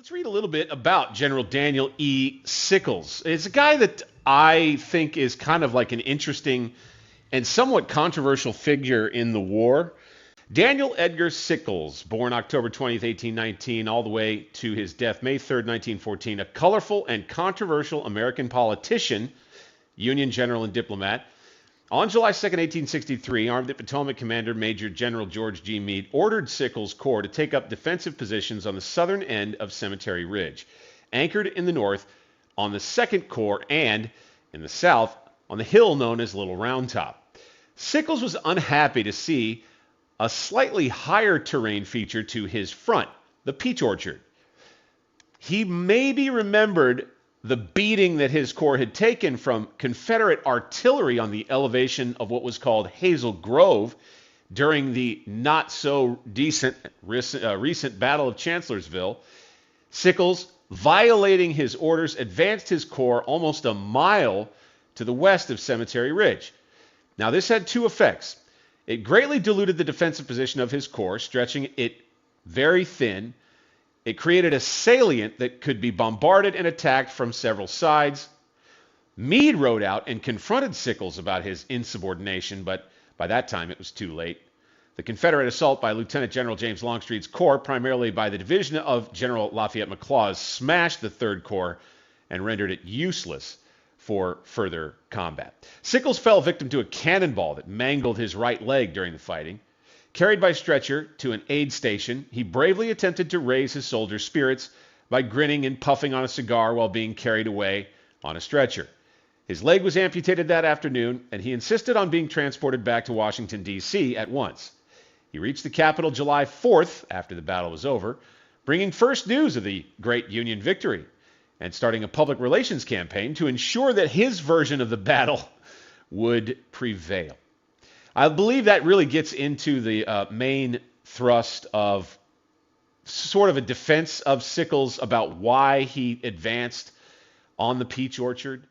Let's read a little bit about General Daniel E. Sickles. It's a guy that I think is kind of like an interesting and somewhat controversial figure in the war. Daniel Edgar Sickles, born October 20th, 1819, all the way to his death May 3rd, 1914, a colorful and controversial American politician, Union general and diplomat. On July 2nd, 1863, Armed Potomac Commander Major General George G. Meade ordered Sickles' corps to take up defensive positions on the southern end of Cemetery Ridge, anchored in the north on the 2nd Corps and, in the south, on the hill known as Little Round Top. Sickles was unhappy to see a slightly higher terrain feature to his front, the Peach Orchard. He maybe remembered the beating that his corps had taken from Confederate artillery on the elevation of what was called Hazel Grove during the not-so-decent recent Battle of Chancellorsville. Sickles, violating his orders, advanced his corps almost a mile to the west of Cemetery Ridge. Now, this had two effects. It greatly diluted the defensive position of his corps, stretching it very thin. It created a salient that could be bombarded and attacked from several sides. Meade rode out and confronted Sickles about his insubordination, but by that time it was too late. The Confederate assault by Lieutenant General James Longstreet's corps, primarily by the division of General Lafayette McLaws, smashed the 3rd Corps and rendered it useless for further combat. Sickles fell victim to a cannonball that mangled his right leg during the fighting. Carried by stretcher to an aid station, he bravely attempted to raise his soldiers' spirits by grinning and puffing on a cigar while being carried away on a stretcher. His leg was amputated that afternoon, and he insisted on being transported back to Washington, D.C. at once. He reached the capital July 4th, after the battle was over, bringing first news of the great Union victory and starting a public relations campaign to ensure that his version of the battle would prevail. I believe that really gets into the main thrust of sort of a defense of Sickles about why he advanced on the Peach Orchard.